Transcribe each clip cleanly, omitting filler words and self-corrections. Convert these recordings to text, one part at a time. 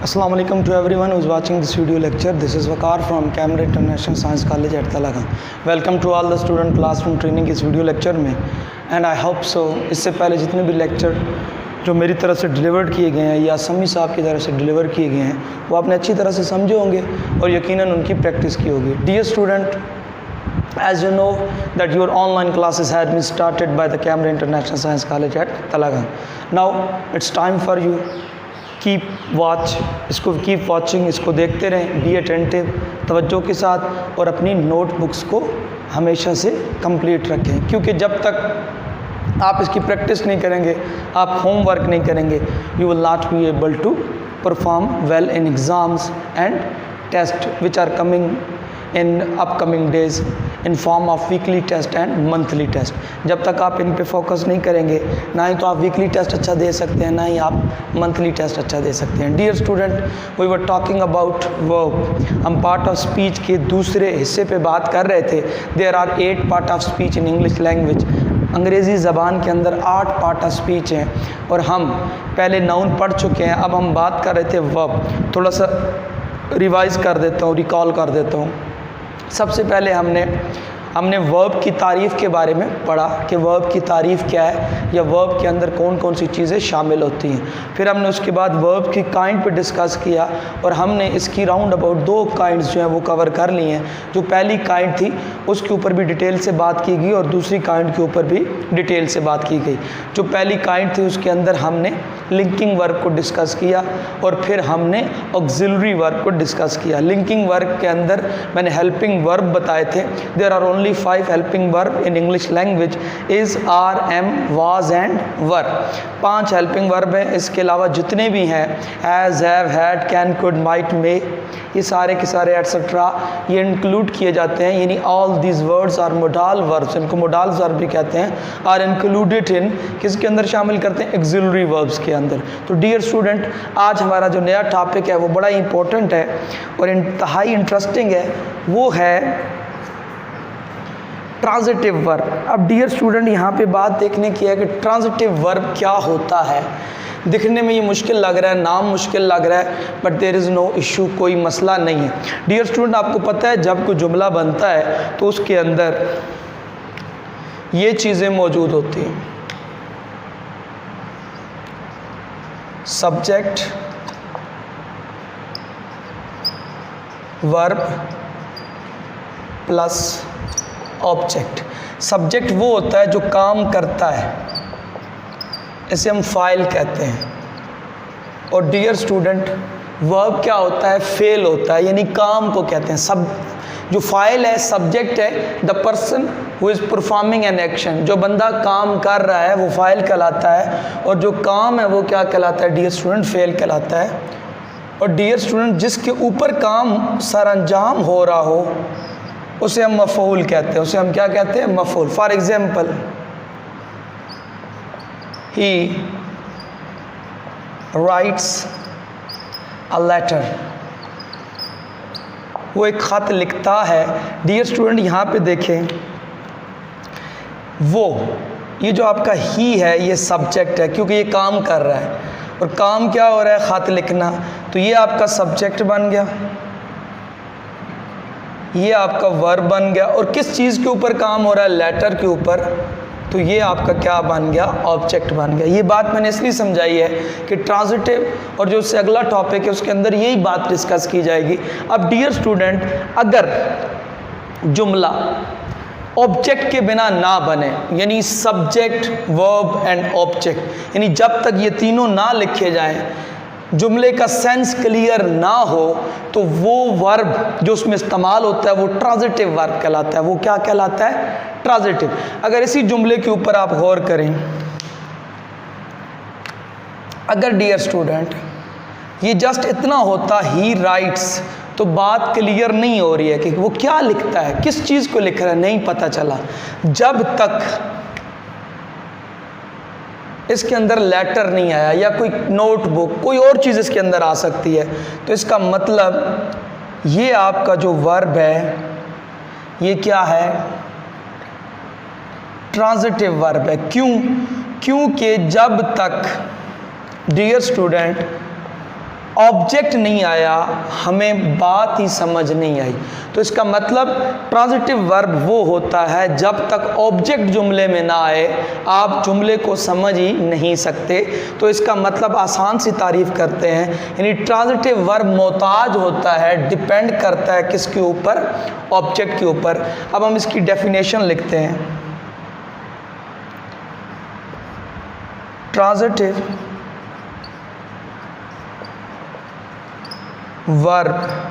Assalamu alaikum to everyone who is watching this video lecture. This is Waqar from Camera International Science College at Talagang. Welcome to all the student classroom training इस video lecture में and I hope so इससे पहले जितने भी lecture जो मेरी तरफ से डिलीवर्ड किए गए हैं या समी साहब की तरफ से डिलीवर किए गए हैं वो आपने अच्छी तरह से समझे होंगे और यकीनन उनकी प्रैक्टिस की होगी. Dear student, as you know that your online classes had been started by the Camera International Science College at Talagang. Now it's time for you. Keep watch, इसको कीप वॉचिंग, इसको देखते रहें, बी अटेंटिव, तवज्जो के साथ, और अपनी notebooks को हमेशा से कंप्लीट रखें, क्योंकि जब तक आप इसकी प्रैक्टिस नहीं करेंगे, आप होमवर्क नहीं करेंगे, you will not be able to perform well in exams and test which are coming in upcoming days in form of weekly test and monthly test. जब तक आप इन पे फोकस नहीं करेंगे, ना ही तो आप वीकली टेस्ट अच्छा दे सकते हैं, ना ही आप मंथली टेस्ट अच्छा दे सकते हैं. Dear student, we were talking about verb. हम पार्ट ऑफ स्पीच के दूसरे हिस्से पे बात कर रहे थे. There are 8 part of speech in English language. अंग्रेज़ी ज़बान के अंदर 8 पार्ट ऑफ स्पीच हैं और हम पहले नाउन पढ़ चुके हैं. अब हम बात कर रहे थे वर्ब. थोड़ा सा रिवाइज़ कर देता हूँ, रिकॉल कर देता हूँ. सबसे पहले हमने वर्ब की तारीफ़ के बारे में पढ़ा कि वर्ब की तारीफ़ क्या है या वर्ब के अंदर कौन कौन सी चीज़ें शामिल होती हैं. फिर हमने उसके बाद वर्ब की काइंड पे डिस्कस किया और हमने इसकी राउंड अबाउट 2 काइंड्स जो हैं वो कवर कर ली हैं. जो पहली काइंड थी उसके ऊपर भी डिटेल से बात की गई और दूसरी काइंड के ऊपर भी डिटेल से बात की गई. जो पहली काइंड थी उसके अंदर हमने लिंकिंग वर्ब को डिस्कस किया और फिर हमने ऑक्सिलरी वर्ब को डिस्कस किया. लिंकिंग वर्ब के अंदर मैंने हेल्पिंग वर्ब बताए थे. There are only 5 helping verb in English language is are, am, was and were. 5 helping verb हैं. इसके अलावा जितने भी हैं has, have, had, can, could, might, may, ये सारे के सारे एट्सेट्रा ये इंक्लूड किए जाते हैं. यानी all these words are modal verbs, इनको मोडाल वर्ब भी कहते हैं. आर इंक्लूडेड इन किसके अंदर शामिल करते हैं? एक्सिलरी वर्ब्स के अंदर. तो डियर स्टूडेंट, आज हमारा जो नया टॉपिक है वो बड़ा इंपॉर्टेंट है और इंतहाई इंटरेस्टिंग है. वो है ट्रांजिटिव वर्ब. अब डियर स्टूडेंट, यहाँ पे बात देखने की है कि ट्रांजिटिव वर्ब क्या होता है. दिखने में ये मुश्किल लग रहा है, नाम मुश्किल लग रहा है, but there is no issue, कोई मसला नहीं है. डियर स्टूडेंट, आपको पता है जब कोई जुमला बनता है तो उसके अंदर ये चीज़ें मौजूद होती हैं. Subject, verb plus object. Subject वो होता है जो काम करता है, इसे हम फाइल कहते हैं. और डियर स्टूडेंट, वर्ब क्या होता है? फेल होता है, यानी काम को कहते हैं. सब जो फाइल है, सब्जेक्ट है, the person who is performing an action. जो बंदा काम कर रहा है वो फाइल कहलाता है और जो काम है वो क्या कहलाता है? डियर स्टूडेंट, फेल कहलाता है. और डियर स्टूडेंट, जिसके ऊपर काम सरअंजाम हो रहा हो उसे हम मफ़ऊल कहते हैं. उसे हम क्या कहते हैं? मफ़ऊल. For example, he writes a letter. वो एक ख़त लिखता है. डियर स्टूडेंट, यहाँ पे देखें, वो ये जो आपका ही है ये सब्जेक्ट है क्योंकि ये काम कर रहा है. और काम क्या हो रहा है? ख़त लिखना. तो ये आपका सब्जेक्ट बन गया, ये आपका वर्ब बन गया. और किस चीज़ के ऊपर काम हो रहा है? लेटर के ऊपर. तो ये आपका क्या बन गया? ऑब्जेक्ट बन गया. ये बात मैंने इसलिए समझाई है कि ट्रांजिटिव और जो उससे अगला टॉपिक है उसके अंदर यही बात डिस्कस की जाएगी. अब डियर स्टूडेंट, अगर जुमला ऑब्जेक्ट के बिना ना बने, यानी सब्जेक्ट, वर्ब एंड ऑब्जेक्ट, यानी जब तक ये तीनों ना लिखे जाएं, जुमले का सेंस क्लियर ना हो, तो वो वर्ब जो उसमें इस्तेमाल होता है वो ट्रांजिटिव वर्ब कहलाता है. वो क्या कहलाता है? ट्रांजिटिव. अगर इसी जुमले के ऊपर आप गौर करें, अगर डियर स्टूडेंट ये जस्ट इतना होता ही राइट्स, तो बात क्लियर नहीं हो रही है कि वो क्या लिखता है, किस चीज़ को लिख रहा है, नहीं पता चला. जब तक इसके अंदर लेटर नहीं आया या कोई नोटबुक, कोई और चीज़ इसके अंदर आ सकती है, तो इसका मतलब ये आपका जो वर्ब है ये क्या है? ट्रांजिटिव वर्ब है. क्यों? क्योंकि जब तक डियर स्टूडेंट ऑब्जेक्ट नहीं आया, हमें बात ही समझ नहीं आई। तो इसका मतलब ट्रांजिटिव वर्ब वो होता है जब तक ऑब्जेक्ट जुमले में ना आए आप जुमले को समझ ही नहीं सकते। तो इसका मतलब आसान सी तारीफ करते हैं, यानी ट्रांजिटिव वर्ब मोहताज होता है, डिपेंड करता है किसके ऊपर, ऑब्जेक्ट के ऊपर। अब हम इसकी डेफिनेशन लिखते हैं। Transitive verb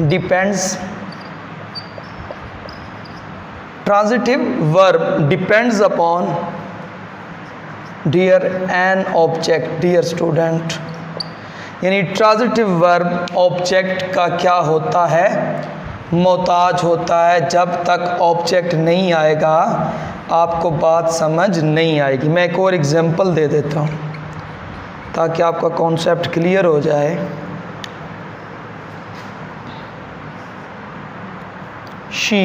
depends, transitive verb depends upon dear an object, dear student, यानी ट्रांजिटिव वर्ब ऑब्जेक्ट का क्या होता है, मोहताज होता है। जब तक ऑब्जेक्ट नहीं आएगा आपको बात समझ नहीं आएगी। मैं एक और एग्जांपल दे देता हूँ ताकि आपका कॉन्सेप्ट क्लियर हो जाए। she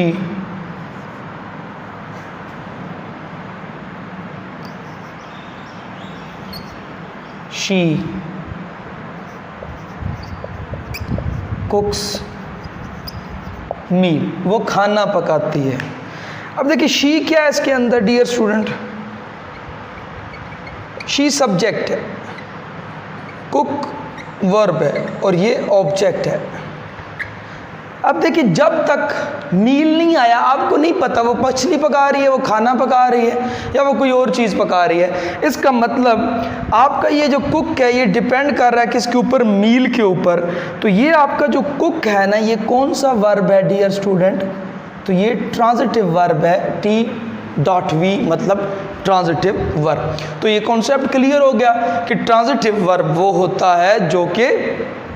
cooks meal, वो खाना पकाती है। अब देखिए शी क्या है इसके अंदर, डियर स्टूडेंट, शी सब्जेक्ट है, कुक वर्ब है और ये ऑब्जेक्ट है। अब देखिए जब तक मील नहीं आया आपको नहीं पता वो मछली पका रही है, वो खाना पका रही है या वो कोई और चीज़ पका रही है। इसका मतलब आपका ये जो कुक है ये डिपेंड कर रहा है किसके ऊपर, मील के ऊपर। तो ये आपका जो कुक है ना, ये कौन सा वर्ब है डियर स्टूडेंट, तो ये ट्रांजिटिव वर्ब है, T.V मतलब ट्रांजिटिव वर्ब। तो ये कॉन्सेप्ट क्लियर हो गया कि ट्रांजिटिव वर्ब वो होता है जो कि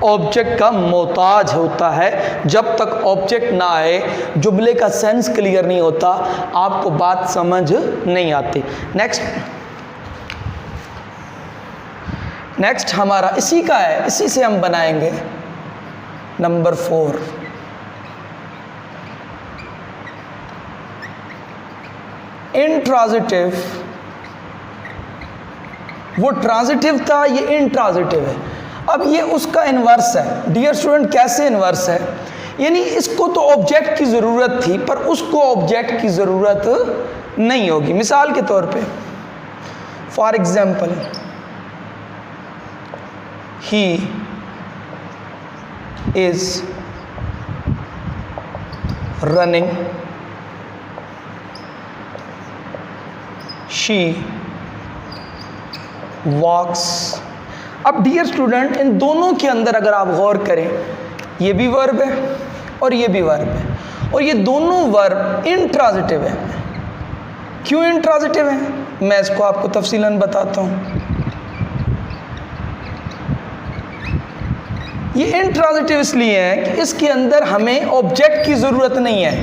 ऑब्जेक्ट का मोहताज होता है। जब तक ऑब्जेक्ट ना आए जुमले का सेंस क्लियर नहीं होता, आपको बात समझ नहीं आती। नेक्स्ट हमारा इसी का है, इसी से हम बनाएंगे नंबर 4। इंट्रांजिटिव, वो ट्रांजिटिव था, ये इंट्रांजिटिव है। अब ये उसका इन्वर्स है। डियर स्टूडेंट कैसे इन्वर्स है, यानी इसको तो ऑब्जेक्ट की ज़रूरत थी पर उसको ऑब्जेक्ट की ज़रूरत नहीं होगी। मिसाल के तौर पे for example, he is running, she walks. अब डियर स्टूडेंट इन दोनों के अंदर अगर आप गौर करें, ये भी वर्ब है और ये भी वर्ब है, और ये दोनों वर्ब इंट्रांजिटिव है। क्यों इंट्रांजिटिव है, मैं इसको आपको तफसीलन बताता हूँ। ये इंट्रांजिटिव इसलिए है कि इसके अंदर हमें ऑब्जेक्ट की ज़रूरत नहीं है।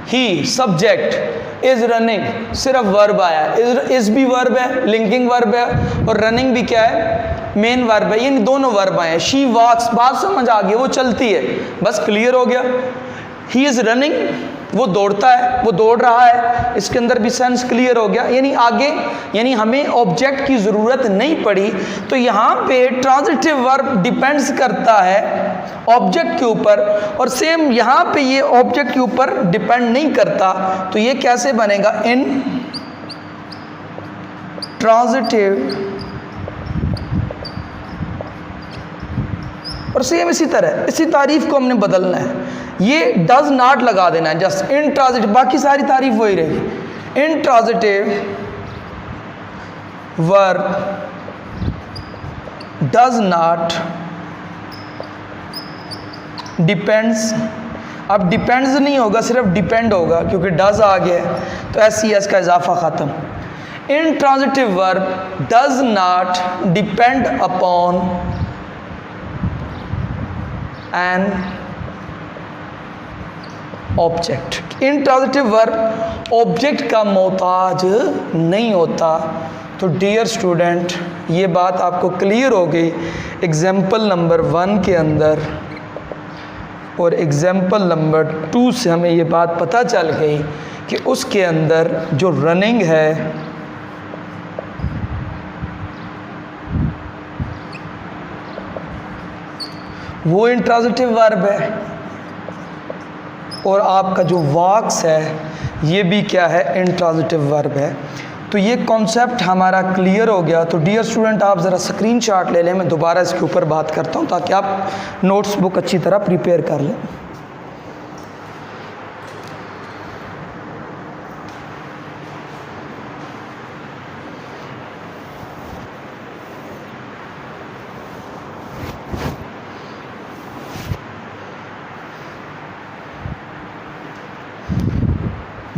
ही सब्जेक्ट, इज रनिंग सिर्फ वर्ब आया, इज भी वर्ब है, लिंकिंग वर्ब है, और रनिंग भी क्या है, मेन वर्ब है। ये दोनों वर्ब आए हैं। शी वॉक्स, बात समझ आ गई, वो चलती है, बस क्लियर हो गया। ही इज रनिंग, वो दौड़ता है, वो दौड़ रहा है, इसके अंदर भी सेंस क्लियर हो गया। यानी आगे, यानी हमें ऑब्जेक्ट की ज़रूरत नहीं पड़ी। तो यहाँ पे ट्रांजिटिव वर्ब डिपेंड्स करता है ऑब्जेक्ट के ऊपर, और सेम यहाँ पे ये ऑब्जेक्ट के ऊपर डिपेंड नहीं करता। तो ये कैसे बनेगा, इन ट्रांजिटिव, और सेम इसी तरह इसी तारीफ को हमने बदलना है। ये डज नॉट लगा देना है, जस्ट इंट्रांजिटिव, बाकी सारी तारीफ वही रहेगी। Intransitive verb does not depends, अब डिपेंड्स नहीं होगा, सिर्फ डिपेंड होगा क्योंकि डज आ गया है, तो एस का इजाफा ख़त्म। Intransitive verb does not depend upon an object. Intransitive verb object का मोहताज नहीं होता। तो डियर स्टूडेंट ये बात आपको क्लियर हो गई एग्जाम्पल नंबर 1 के अंदर, और एग्जाम्पल नंबर 2 से हमें ये बात पता चल गई कि उसके अंदर जो रनिंग है वो इंट्रांजिटिव वर्ब है, और आपका जो वॉक्स है ये भी क्या है, इंट्रांजिटिव वर्ब है। तो ये कॉन्सेप्ट हमारा क्लियर हो गया। तो डियर स्टूडेंट, आप ज़रा स्क्रीनशॉट ले लें, मैं दोबारा इसके ऊपर बात करता हूँ ताकि आप नोट्स बुक अच्छी तरह प्रिपेयर कर लें।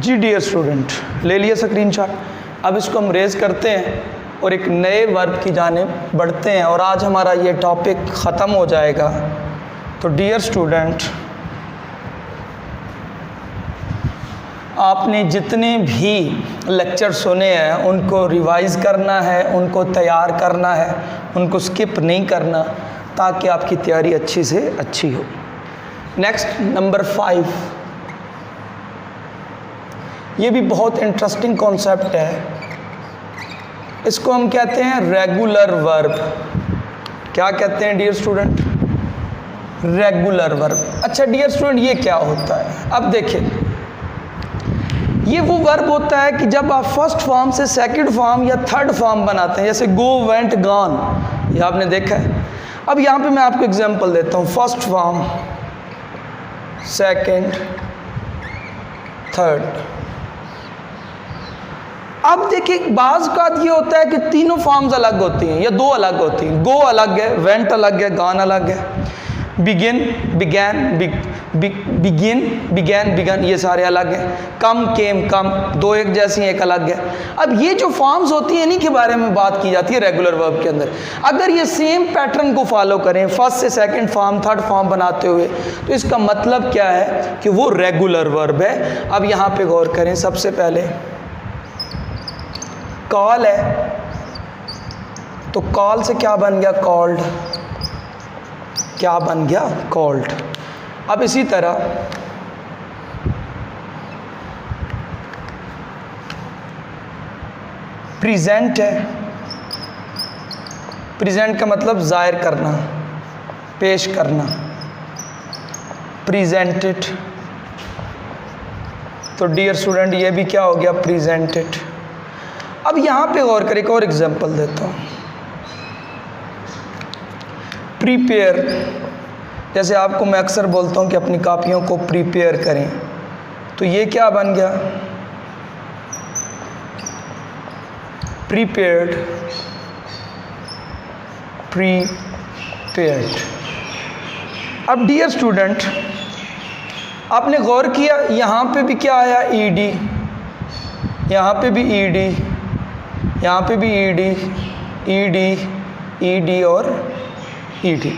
जी डियर स्टूडेंट, ले लिया स्क्रीनशॉट। अब इसको हम रेज करते हैं और एक नए वर्ब की जानिब बढ़ते हैं, और आज हमारा ये टॉपिक ख़त्म हो जाएगा। तो डियर स्टूडेंट, आपने जितने भी लेक्चर सुने हैं उनको रिवाइज़ करना है, उनको तैयार करना है, उनको स्किप नहीं करना, ताकि आपकी तैयारी अच्छी से अच्छी हो। नेक्स्ट नंबर 5, ये भी बहुत इंटरेस्टिंग कॉन्सेप्ट है। इसको हम कहते हैं रेगुलर वर्ब। क्या कहते हैं डियर स्टूडेंट? Regular verb. अच्छा डियर स्टूडेंट, ये क्या होता है? अब देखिए, ये वो वर्ब होता है कि जब आप फर्स्ट फॉर्म से सेकंड फॉर्म या थर्ड फॉर्म बनाते हैं, जैसे गो, वेंट, गॉन, ये आपने देखा है। अब यहाँ पे मैं आपको एग्जांपल देता हूँ। First form, second, third. अब देखिए, बाज़ का ये होता है कि तीनों फॉर्म्स अलग होती हैं या दो अलग होती हैं। गो अलग है, वेंट अलग है, गॉन अलग है। Begin, began, begin, began, begun, ये सारे अलग हैं। कम, केम, कम, दो एक जैसी, एक अलग है। अब ये जो फॉर्म्स होती हैं इन्हीं के बारे में बात की जाती है रेगुलर वर्ब के अंदर। अगर ये सेम पैटर्न को फॉलो करें, फर्स्ट से सेकंड फॉर्म, थर्ड फॉर्म बनाते हुए, तो इसका मतलब क्या है कि वो रेगुलर वर्ब है। अब यहाँ पे गौर करें। सबसे पहले कॉल है, तो कॉल से क्या बन गया? कॉल्ड। क्या बन गया? कॉल्ड। अब इसी तरह प्रेजेंट है। प्रेजेंट का मतलब जाहिर करना, पेश करना। प्रेजेंटेड। तो डियर स्टूडेंट, ये भी क्या हो गया? प्रेजेंटेड। अब यहाँ पे गौर करें, एक और एग्जांपल देता हूँ। प्रीपेयर, जैसे आपको मैं अक्सर बोलता हूँ कि अपनी कॉपियों को प्रीपेयर करें, तो ये क्या बन गया? Prepared, prepared. अब डियर स्टूडेंट, आपने गौर किया, यहाँ पे भी क्या आया? ईडी, यहाँ पे भी ईडी, यहाँ पे भी ईडी, ईडी, ईडी और ईडी।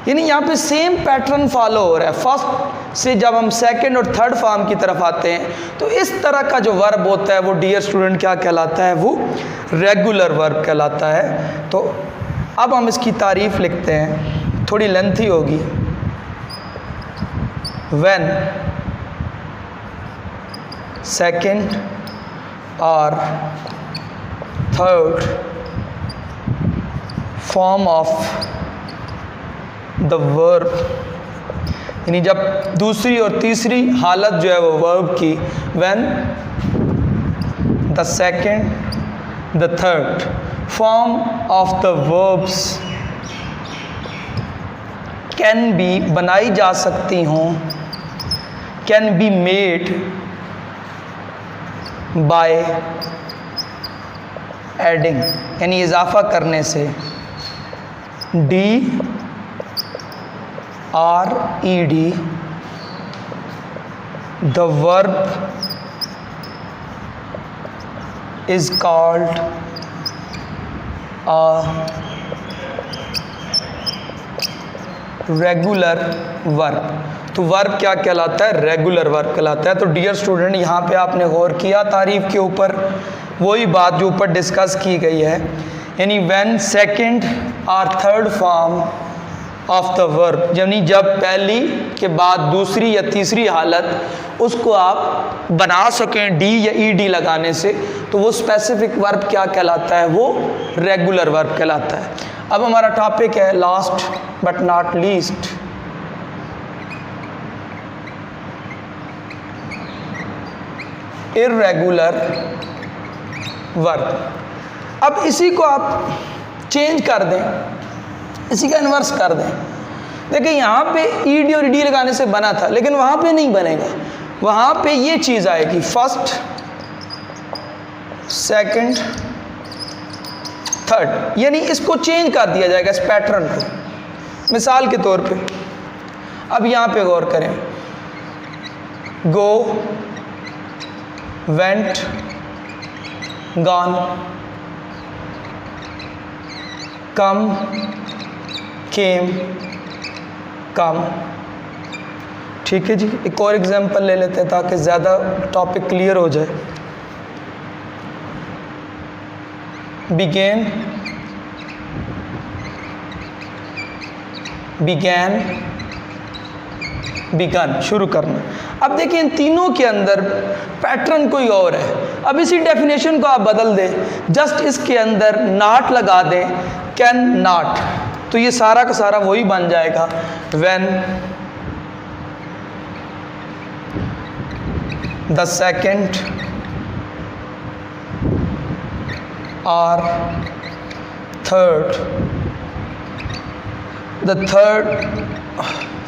यानी यहाँ पे सेम पैटर्न फॉलो हो रहा है। फर्स्ट से जब हम सेकंड और थर्ड फॉर्म की तरफ आते हैं, तो इस तरह का जो वर्ब होता है वो डियर स्टूडेंट क्या कहलाता है? वो रेगुलर वर्ब कहलाता है। तो अब हम इसकी तारीफ लिखते हैं, थोड़ी लेंथी होगी। व्हेन सेकंड और third form of the verb, यानी जब दूसरी और तीसरी हालत जो है वो वर्ब की, when the second, the third form of the verbs can be, बनाई जा सकती हों, can be made by adding, यानी इजाफा करने से, D R E D, the verb is called a regular verb. तो वर्ब क्या कहलाता है? रेगुलर वर्ब कहलाता है। तो डियर स्टूडेंट, यहाँ पे आपने गौर किया तारीफ के ऊपर, वही बात जो ऊपर डिस्कस की गई है, यानी व्हेन सेकंड और third form of the verb, यानी जब पहली के बाद दूसरी या तीसरी हालत उसको आप बना सकें डी या ई डी लगाने से, तो वो स्पेसिफिक वर्ब क्या कहलाता है? वो रेगुलर वर्ब कहलाता है। अब हमारा टॉपिक है last but not least, irregular verb. अब इसी को आप चेंज कर दें, इसी का इन्वर्स कर दें। देखिए यहाँ पे ईडी और ईडी लगाने से बना था, लेकिन वहाँ पे नहीं बनेगा। वहाँ पे ये चीज़ आएगी फर्स्ट, सेकंड, थर्ड, यानी इसको चेंज कर दिया जाएगा इस पैटर्न को। मिसाल के तौर पे अब यहाँ पे गौर करें, गो, वेंट, गॉन, कम, केम, कम। ठीक है जी, एक और एग्जांपल ले लेते हैं ताकि ज़्यादा टॉपिक क्लियर हो जाए। बिगेन, बिगैन, बिगन, शुरू करना। अब देखिए इन तीनों के अंदर पैटर्न कोई और है। अब इसी डेफिनेशन को आप बदल दें, जस्ट इसके अंदर नॉट लगा दें, कैन नॉट, तो ये सारा का सारा वही बन जाएगा। व्हेन द सेकंड और third, the third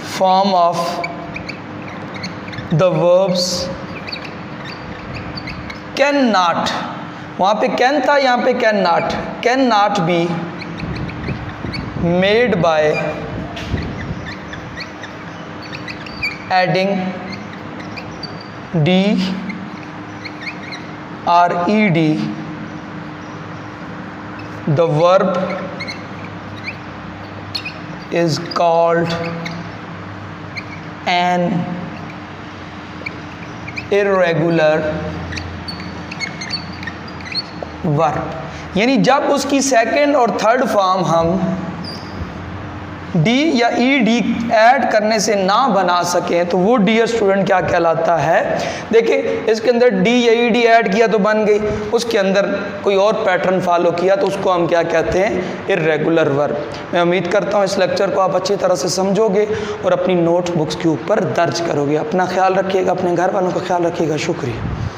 form of the verbs can not, वहाँ पे कैन था, यहाँ पे can not be made by adding D और E D, the verb is called an irregular verb। यानी जब उसकी सेकंड और थर्ड फॉर्म हम डी या ई डी ऐड करने से ना बना सकें तो वो डियर स्टूडेंट क्या कहलाता है। देखिए इसके अंदर डी या ई डी ऐड किया तो बन गई, उसके अंदर कोई और पैटर्न फॉलो किया तो उसको हम क्या कहते हैं, इर्रेगुलर वर्ब। मैं उम्मीद करता हूँ इस लेक्चर को आप अच्छी तरह से समझोगे और अपनी नोट बुक्स के ऊपर दर्ज करोगे। अपना ख्याल रखिएगा, अपने घर वालों का ख्याल रखिएगा। शुक्रिया।